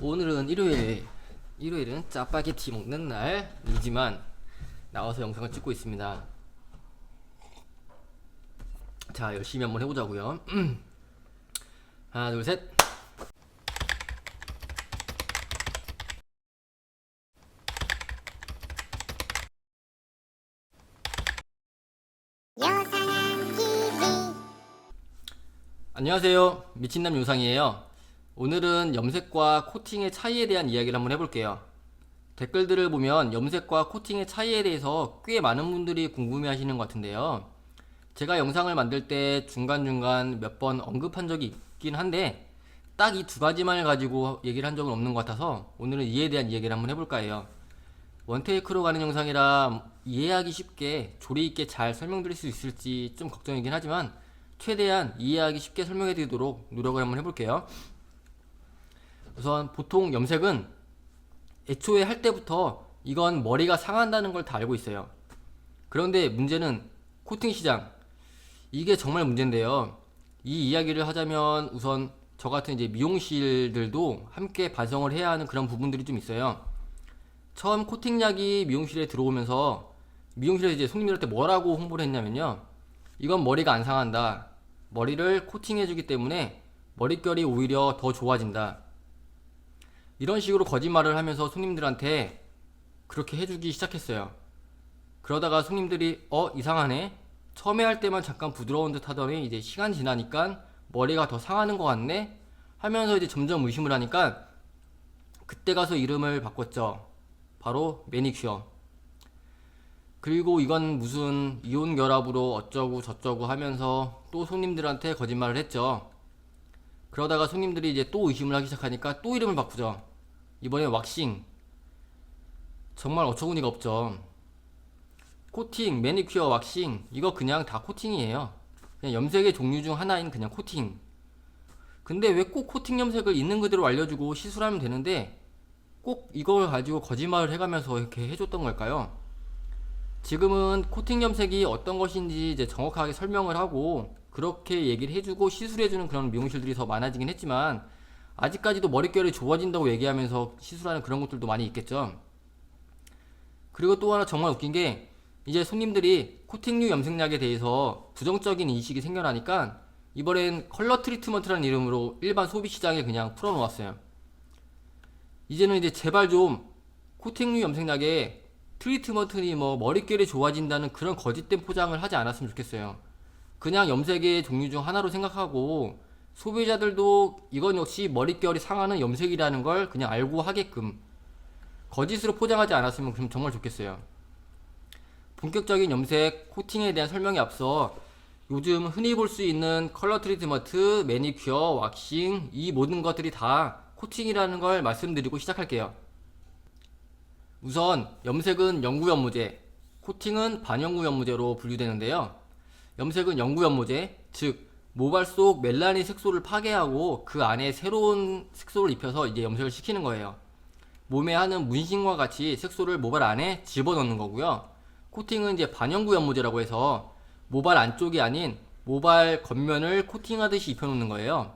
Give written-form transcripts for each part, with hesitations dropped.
오늘은 일요일은 짜파게티 먹는 날이지만 나와서 영상을 찍고 있습니다. 자, 열심히 한번 해보자고요. 하나, 둘, 셋. 안녕하세요, 미친남 요상이에요. 오늘은 염색과 코팅의 차이에 대한 이야기를 한번 해볼게요. 댓글들을 보면 염색과 코팅의 차이에 대해서 꽤 많은 분들이 궁금해 하시는 것 같은데요. 제가 영상을 만들 때 중간중간 몇 번 언급한 적이 있긴 한데 딱 이 두 가지만을 가지고 얘기를 한 적은 없는 것 같아서 오늘은 이에 대한 이야기를 한번 해볼까 해요. 원테이크로 가는 영상이라 이해하기 쉽게 조리 있게 잘 설명드릴 수 있을지 좀 걱정이긴 하지만 최대한 이해하기 쉽게 설명해 드리도록 노력을 한번 해볼게요. 우선 보통 염색은 애초에 할 때부터 이건 머리가 상한다는 걸 다 알고 있어요. 그런데 문제는 코팅 시장, 이게 정말 문제인데요. 이 이야기를 하자면 우선 저 같은 이제 미용실들도 함께 반성을 해야 하는 그런 부분들이 좀 있어요. 처음 코팅약이 미용실에 들어오면서 미용실에서 이제 손님들한테 뭐라고 홍보를 했냐면요, 이건 머리가 안 상한다, 머리를 코팅해주기 때문에 머릿결이 오히려 더 좋아진다, 이런 식으로 거짓말을 하면서 손님들한테 그렇게 해주기 시작했어요. 그러다가 손님들이 이상하네, 처음에 할 때만 잠깐 부드러운 듯 하더니 이제 시간 지나니까 머리가 더 상하는 것 같네 하면서 이제 점점 의심을 하니까 그때 가서 이름을 바꿨죠. 바로 매니큐어. 그리고 이건 무슨 이온 결합으로 어쩌고 저쩌고 하면서 또 손님들한테 거짓말을 했죠. 그러다가 손님들이 이제 또 의심을 하기 시작하니까 또 이름을 바꾸죠. 이번에 왁싱. 정말 어처구니가 없죠. 코팅, 매니큐어, 왁싱, 이거 그냥 다 코팅이에요. 그냥 염색의 종류 중 하나인 그냥 코팅. 근데 왜 꼭 코팅 염색을 있는 그대로 알려주고 시술하면 되는데 꼭 이걸 가지고 거짓말을 해가면서 이렇게 해줬던 걸까요? 지금은 코팅 염색이 어떤 것인지 이제 정확하게 설명을 하고 그렇게 얘기를 해주고 시술해주는 그런 미용실들이 더 많아지긴 했지만 아직까지도 머릿결이 좋아진다고 얘기하면서 시술하는 그런 것들도 많이 있겠죠. 그리고 또 하나 정말 웃긴 게 이제 손님들이 코팅류 염색약에 대해서 부정적인 인식이 생겨나니까 이번엔 컬러 트리트먼트라는 이름으로 일반 소비 시장에 그냥 풀어놓았어요. 이제는 이제 제발 좀 코팅류 염색약에 트리트먼트니 뭐 머릿결이 좋아진다는 그런 거짓된 포장을 하지 않았으면 좋겠어요. 그냥 염색의 종류 중 하나로 생각하고 소비자들도 이건 역시 머릿결이 상하는 염색이라는 걸 그냥 알고 하게끔 거짓으로 포장하지 않았으면 그럼 정말 좋겠어요. 본격적인 염색, 코팅에 대한 설명에 앞서 요즘 흔히 볼 수 있는 컬러 트리트먼트, 매니큐어, 왁싱, 이 모든 것들이 다 코팅이라는 걸 말씀드리고 시작할게요. 우선 염색은 영구연무제, 코팅은 반영구연무제로 분류되는데요. 염색은 영구연무제, 즉 모발 속 멜라닌 색소를 파괴하고 그 안에 새로운 색소를 입혀서 이제 염색을 시키는 거예요. 몸에 하는 문신과 같이 색소를 모발 안에 집어넣는 거고요. 코팅은 이제 반영구연무제라고 해서 모발 안쪽이 아닌 모발 겉면을 코팅하듯이 입혀놓는 거예요.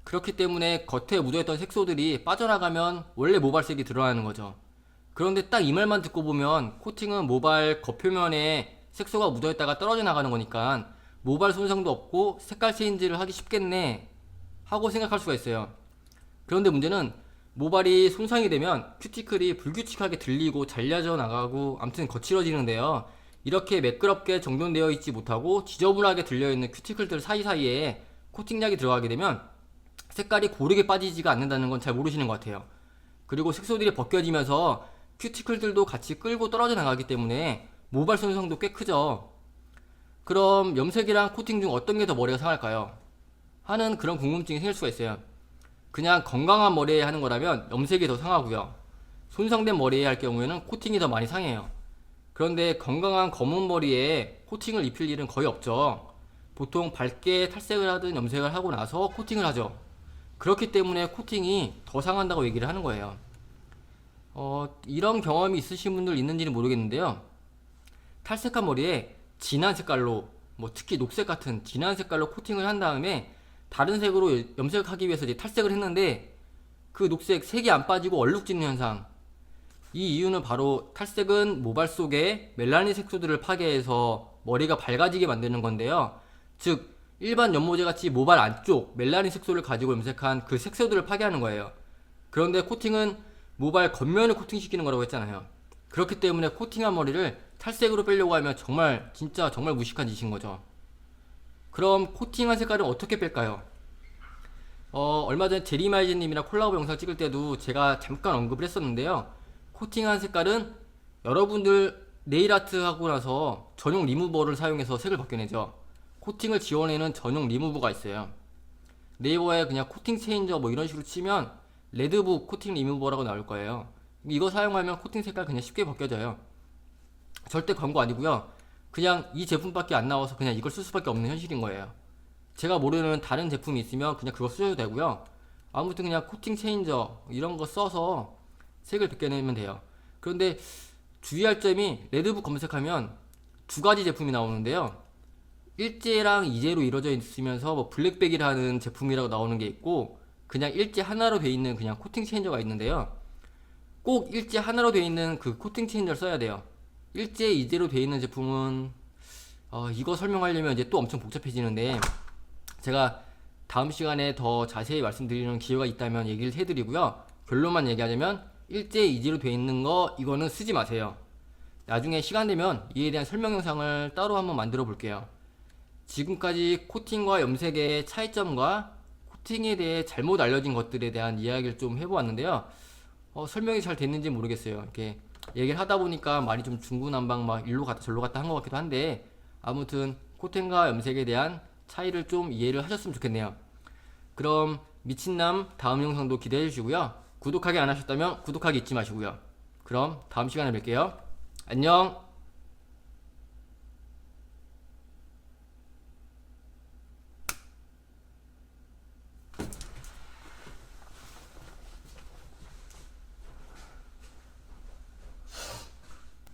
그렇기 때문에 겉에 묻어있던 색소들이 빠져나가면 원래 모발색이 드러나는 거죠. 그런데 딱 이 말만 듣고 보면 코팅은 모발 겉표면에 색소가 묻어있다가 떨어져 나가는 거니까 모발 손상도 없고 색깔 체인지를 하기 쉽겠네 하고 생각할 수가 있어요. 그런데 문제는 모발이 손상이 되면 큐티클이 불규칙하게 들리고 잘려져 나가고 아무튼 거칠어지는데요. 이렇게 매끄럽게 정돈되어 있지 못하고 지저분하게 들려있는 큐티클들 사이사이에 코팅약이 들어가게 되면 색깔이 고르게 빠지지가 않는다는 건 잘 모르시는 것 같아요. 그리고 색소들이 벗겨지면서 큐티클들도 같이 끌고 떨어져 나가기 때문에 모발 손상도 꽤 크죠. 그럼 염색이랑 코팅 중 어떤 게 더 머리가 상할까요? 하는 그런 궁금증이 생길 수가 있어요. 그냥 건강한 머리에 하는 거라면 염색이 더 상하고요. 손상된 머리에 할 경우에는 코팅이 더 많이 상해요. 그런데 건강한 검은 머리에 코팅을 입힐 일은 거의 없죠. 보통 밝게 탈색을 하든 염색을 하고 나서 코팅을 하죠. 그렇기 때문에 코팅이 더 상한다고 얘기를 하는 거예요. 이런 경험이 있으신 분들 있는지는 모르겠는데요. 탈색한 머리에 진한 색깔로, 뭐 특히 녹색 같은 진한 색깔로 코팅을 한 다음에 다른 색으로 염색하기 위해서 이제 탈색을 했는데 그 녹색 색이 안 빠지고 얼룩지는 현상. 이 이유는 바로 탈색은 모발 속에 멜라닌 색소들을 파괴해서 머리가 밝아지게 만드는 건데요. 즉 일반 연모제 같이 모발 안쪽 멜라닌 색소를 가지고 염색한 그 색소들을 파괴하는 거예요. 그런데 코팅은 모발 겉면을 코팅시키는 거라고 했잖아요. 그렇기 때문에 코팅한 머리를 탈색으로 빼려고 하면 정말 진짜 정말 무식한 짓인 거죠. 그럼 코팅한 색깔을 어떻게 뺄까요? 얼마 전에 제리마이즈님이랑 콜라보 영상 찍을 때도 제가 잠깐 언급을 했었는데요. 코팅한 색깔은 여러분들 네일아트 하고 나서 전용 리무버를 사용해서 색을 벗겨내죠. 코팅을 지워내는 전용 리무버가 있어요. 네이버에 그냥 코팅 체인저 뭐 이런 식으로 치면 레드북 코팅 리무버라고 나올 거예요. 이거 사용하면 코팅 색깔 그냥 쉽게 벗겨져요. 절대 광고 아니고요. 그냥 이 제품밖에 안 나와서 그냥 이걸 쓸 수밖에 없는 현실인 거예요. 제가 모르는 다른 제품이 있으면 그냥 그거 쓰셔도 되고요. 아무튼 그냥 코팅 체인저 이런 거 써서 색을 벗겨내면 돼요. 그런데 주의할 점이 레드북 검색하면 두 가지 제품이 나오는데요. 일제랑 이제로 이루어져 있으면서 뭐 블랙백이라는 제품이라고 나오는 게 있고 그냥 일제 하나로 돼 있는 그냥 코팅 체인저가 있는데요. 꼭 일제 하나로 돼 있는 그 코팅 체인저를 써야 돼요. 일제 이제로 돼 있는 제품은 이거 설명하려면 이제 또 엄청 복잡해지는데 제가 다음 시간에 더 자세히 말씀드리는 기회가 있다면 얘기를 해드리고요. 결론만 얘기하자면 일제 이제로 돼 있는 거 이거는 쓰지 마세요. 나중에 시간 되면 이에 대한 설명 영상을 따로 한번 만들어 볼게요. 지금까지 코팅과 염색의 차이점과 코팅에 대해 잘못 알려진 것들에 대한 이야기를 좀 해보았는데요. 설명이 잘 됐는지 모르겠어요. 이렇게 얘기를 하다 보니까 말이 좀 중구난방 막 일로 갔다 절로 갔다 한 것 같기도 한데 아무튼 코팅과 염색에 대한 차이를 좀 이해를 하셨으면 좋겠네요. 그럼 미친남 다음 영상도 기대해 주시고요. 구독하기 안 하셨다면 구독하기 잊지 마시고요. 그럼 다음 시간에 뵐게요. 안녕.